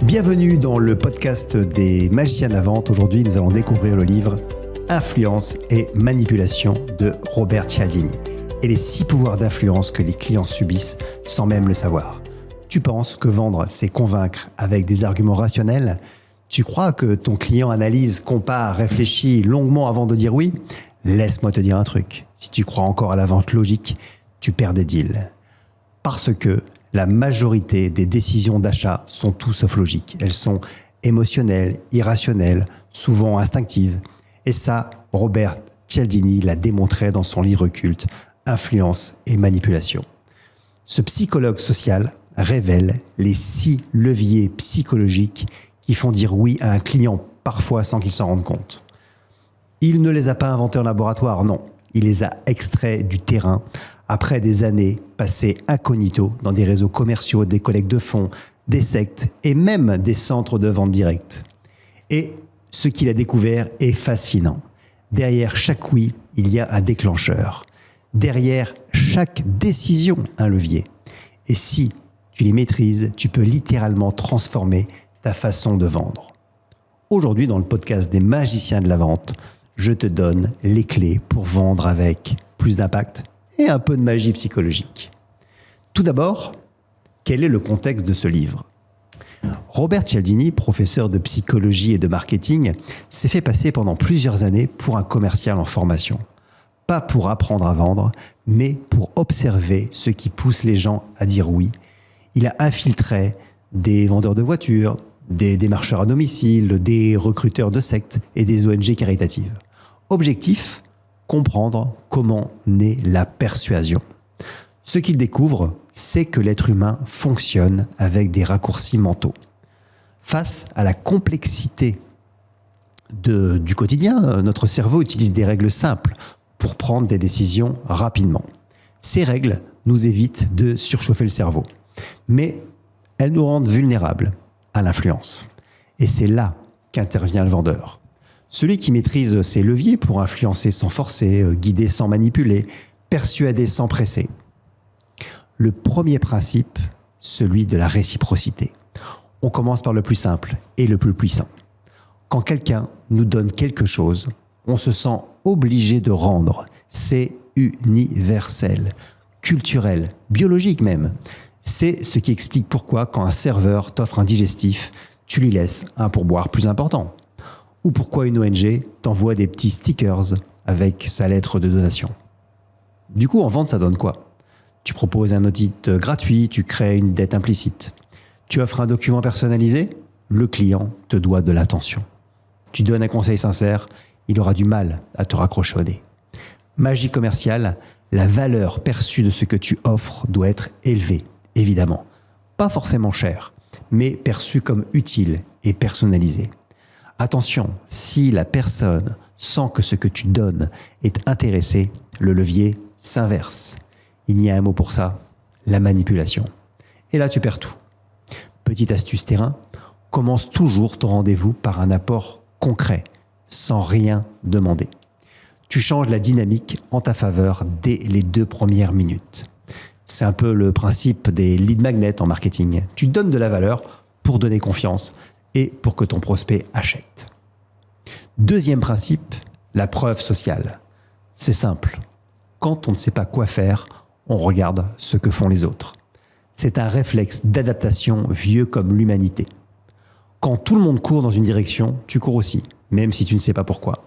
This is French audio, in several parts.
Bienvenue dans le podcast des magiciens de la vente. Aujourd'hui, nous allons découvrir le livre Influence et manipulation de Robert Cialdini et les 6 pouvoirs d'influence que les clients subissent sans même le savoir. Tu penses que vendre, c'est convaincre avec des arguments rationnels ? Tu crois que ton client analyse, compare, réfléchit longuement avant de dire oui ? Laisse-moi te dire un truc. Si tu crois encore à la vente logique, tu perds des deals. Parce que la majorité des décisions d'achat sont tout sauf logiques. Elles sont émotionnelles, irrationnelles, souvent instinctives. Et ça, Robert Cialdini l'a démontré dans son livre culte « Influence et manipulation ». Ce psychologue social révèle les 6 leviers psychologiques qui font dire oui à un client parfois sans qu'il s'en rende compte. Il ne les a pas inventés en laboratoire, non. Il les a extraits du terrain après des années passées incognito dans des réseaux commerciaux, des collectes de fonds, des sectes et même des centres de vente directe. Et ce qu'il a découvert est fascinant. Derrière chaque oui, il y a un déclencheur. Derrière chaque décision, un levier. Et si tu les maîtrises, tu peux littéralement transformer ta façon de vendre. Aujourd'hui, dans le podcast des magiciens de la vente, je te donne les clés pour vendre avec plus d'impact et un peu de magie psychologique. Tout d'abord, quel est le contexte de ce livre ? Robert Cialdini, professeur de psychologie et de marketing, s'est fait passer pendant plusieurs années pour un commercial en formation. Pas pour apprendre à vendre, mais pour observer ce qui pousse les gens à dire oui. Il a infiltré des vendeurs de voitures, des démarcheurs à domicile, des recruteurs de sectes et des ONG caritatives. Objectif, comprendre comment naît la persuasion. Ce qu'il découvre, c'est que l'être humain fonctionne avec des raccourcis mentaux. Face à la complexité du quotidien, notre cerveau utilise des règles simples pour prendre des décisions rapidement. Ces règles nous évitent de surchauffer le cerveau, mais elles nous rendent vulnérables à l'influence. Et c'est là qu'intervient le vendeur. Celui qui maîtrise ses leviers pour influencer sans forcer, guider sans manipuler, persuader sans presser. Le premier principe, celui de la réciprocité. On commence par le plus simple et le plus puissant. Quand quelqu'un nous donne quelque chose, on se sent obligé de rendre. C'est universel, culturel, biologique même. C'est ce qui explique pourquoi, quand un serveur t'offre un digestif, tu lui laisses un pourboire plus important. Ou pourquoi une ONG t'envoie des petits stickers avec sa lettre de donation. Du coup, en vente, ça donne quoi ? Tu proposes un audit gratuit, tu crées une dette implicite. Tu offres un document personnalisé, le client te doit de l'attention. Tu donnes un conseil sincère, il aura du mal à te raccrocher au nez. Magie commerciale, la valeur perçue de ce que tu offres doit être élevée. Évidemment, pas forcément cher, mais perçu comme utile et personnalisé. Attention, si la personne sent que ce que tu donnes est intéressé, le levier s'inverse. Il y a un mot pour ça, la manipulation. Et là, tu perds tout. Petite astuce terrain, commence toujours ton rendez-vous par un apport concret, sans rien demander. Tu changes la dynamique en ta faveur dès les 2 premières minutes. C'est un peu le principe des lead magnets en marketing. Tu donnes de la valeur pour donner confiance et pour que ton prospect achète. Deuxième principe, la preuve sociale. C'est simple. Quand on ne sait pas quoi faire, on regarde ce que font les autres. C'est un réflexe d'adaptation vieux comme l'humanité. Quand tout le monde court dans une direction, tu cours aussi, même si tu ne sais pas pourquoi.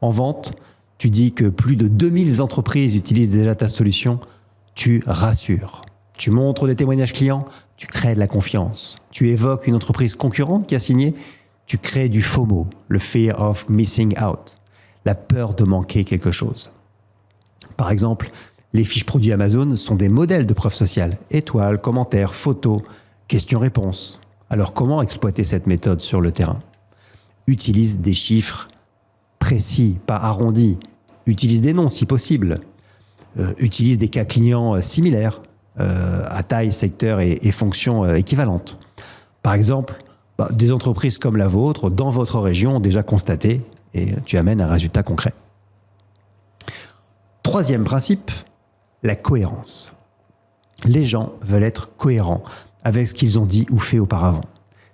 En vente, tu dis que plus de 2000 entreprises utilisent déjà ta solution, tu rassures. Tu montres des témoignages clients, tu crées de la confiance. Tu évoques une entreprise concurrente qui a signé, tu crées du FOMO, le fear of missing out, la peur de manquer quelque chose. Par exemple, les fiches produits Amazon sont des modèles de preuve sociale. Étoiles, commentaires, photos, questions-réponses. Alors comment exploiter cette méthode sur le terrain ? Utilise des chiffres précis, pas arrondis. Utilise des noms si possible. Utilise des cas clients similaires, à taille, secteur et fonction équivalentes. Par exemple, des entreprises comme la vôtre, dans votre région, ont déjà constaté et tu amènes un résultat concret. Troisième principe, la cohérence. Les gens veulent être cohérents avec ce qu'ils ont dit ou fait auparavant.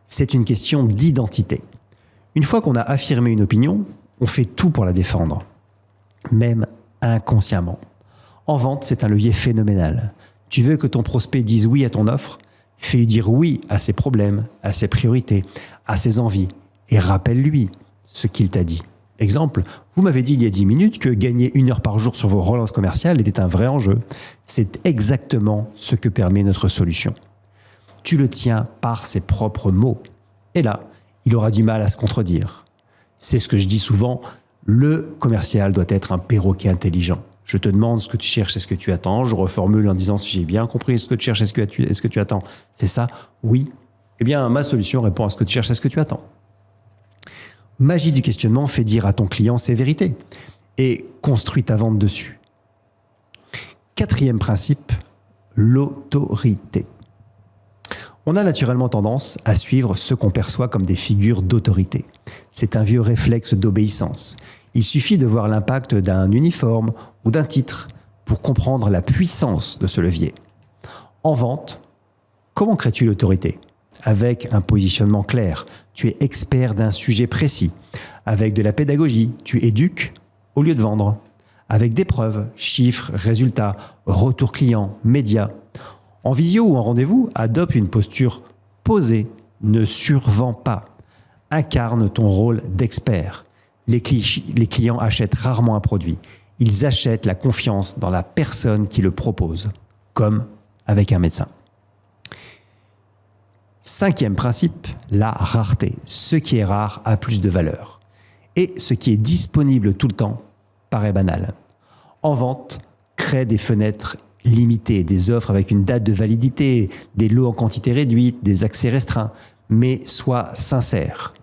C'est une question d'identité. Une fois qu'on a affirmé une opinion, on fait tout pour la défendre, même inconsciemment. En vente, c'est un levier phénoménal. Tu veux que ton prospect dise oui à ton offre, fais-lui dire oui à ses problèmes, à ses priorités, à ses envies, et rappelle-lui ce qu'il t'a dit. Exemple, vous m'avez dit il y a 10 minutes que gagner 1 heure par jour sur vos relances commerciales était un vrai enjeu. C'est exactement ce que permet notre solution. Tu le tiens par ses propres mots. Et là, il aura du mal à se contredire. C'est ce que je dis souvent, le commercial doit être un perroquet intelligent. Je te demande ce que tu cherches et ce que tu attends. Je reformule en disant si j'ai bien compris ce que tu cherches et ce que tu attends. C'est ça? Oui. Eh bien, ma solution répond à ce que tu cherches et ce que tu attends. Magie du questionnement fait dire à ton client ses vérités et construis ta vente dessus. 4e principe, l'autorité. On a naturellement tendance à suivre ceux qu'on perçoit comme des figures d'autorité. C'est un vieux réflexe d'obéissance. Il suffit de voir l'impact d'un uniforme ou d'un titre pour comprendre la puissance de ce levier. En vente, comment crées-tu l'autorité ? Avec un positionnement clair, tu es expert d'un sujet précis. Avec de la pédagogie, tu éduques au lieu de vendre. Avec des preuves, chiffres, résultats, retours clients, médias. En visio ou en rendez-vous, adopte une posture posée, ne survends pas. Incarne ton rôle d'expert. Les clients achètent rarement un produit. Ils achètent la confiance dans la personne qui le propose, comme avec un médecin. 5e principe, la rareté. Ce qui est rare a plus de valeur. Et ce qui est disponible tout le temps paraît banal. En vente, crée des fenêtres limitées, des offres avec une date de validité, des lots en quantité réduite, des accès restreints, mais sois sincère.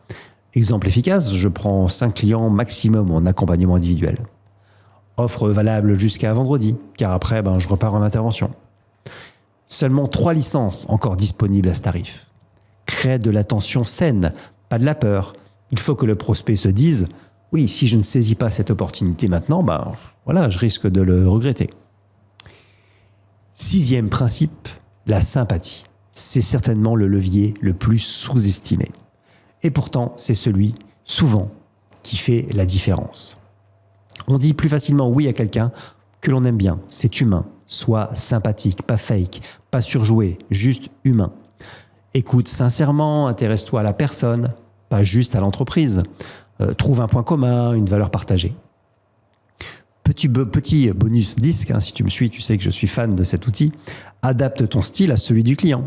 Exemple efficace, je prends 5 clients maximum en accompagnement individuel. Offre valable jusqu'à vendredi, car après, je repars en intervention. Seulement 3 licences encore disponibles à ce tarif. Crée de l'attention saine, pas de la peur. Il faut que le prospect se dise « Oui, si je ne saisis pas cette opportunité maintenant, je risque de le regretter. » 6e principe, la sympathie. C'est certainement le levier le plus sous-estimé. Et pourtant, c'est celui, souvent, qui fait la différence. On dit plus facilement oui à quelqu'un que l'on aime bien. C'est humain. Sois sympathique, pas fake, pas surjoué, juste humain. Écoute sincèrement, intéresse-toi à la personne, pas juste à l'entreprise. Trouve un point commun, une valeur partagée. Petit bonus disque, si tu me suis, tu sais que je suis fan de cet outil. Adapte ton style à celui du client.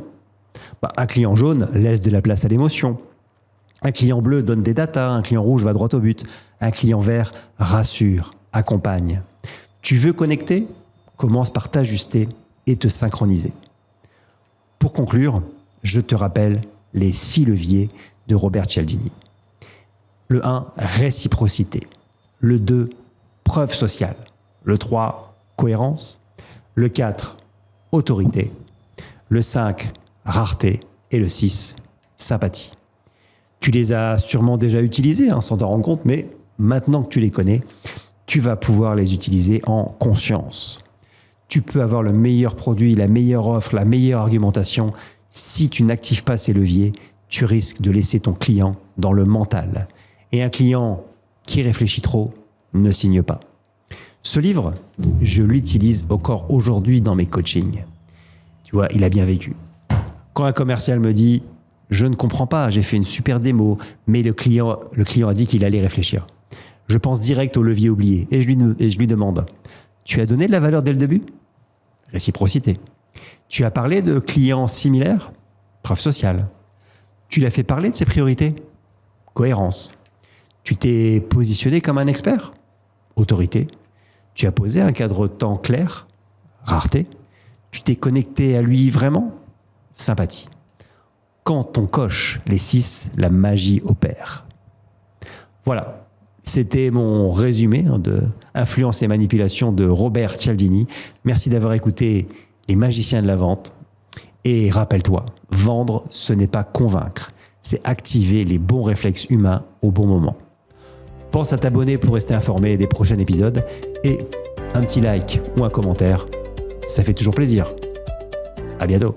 Un client jaune laisse de la place à l'émotion. Un client bleu donne des datas, un client rouge va droit au but. Un client vert rassure, accompagne. Tu veux connecter ? Commence par t'ajuster et te synchroniser. Pour conclure, je te rappelle les 6 leviers de Robert Cialdini. Le 1, réciprocité. Le 2, preuve sociale. Le 3, cohérence. Le 4, autorité. Le 5, rareté. Et le 6, sympathie. Tu les as sûrement déjà utilisés sans t'en rendre compte, mais maintenant que tu les connais, tu vas pouvoir les utiliser en conscience. Tu peux avoir le meilleur produit, la meilleure offre, la meilleure argumentation. Si tu n'actives pas ces leviers, tu risques de laisser ton client dans le mental. Et un client qui réfléchit trop ne signe pas. Ce livre, je l'utilise encore aujourd'hui dans mes coachings. Tu vois, il a bien vécu. Quand un commercial me dit « Je ne comprends pas, j'ai fait une super démo, mais le client a dit qu'il allait réfléchir », je pense direct au levier oublié et je lui demande « Tu as donné de la valeur dès le début ?» Réciprocité. Tu as parlé de clients similaires? Preuve sociale. Tu l'as fait parler de ses priorités? Cohérence. Tu t'es positionné comme un expert? Autorité. Tu as posé un cadre de temps clair? Rareté. Tu t'es connecté à lui vraiment? Sympathie. Quand on coche les 6, la magie opère. Voilà. C'était mon résumé de Influence et manipulation de Robert Cialdini. Merci d'avoir écouté Les magiciens de la vente. Et rappelle-toi, vendre, ce n'est pas convaincre, c'est activer les bons réflexes humains au bon moment. Pense à t'abonner pour rester informé des prochains épisodes et un petit like ou un commentaire, ça fait toujours plaisir. À bientôt.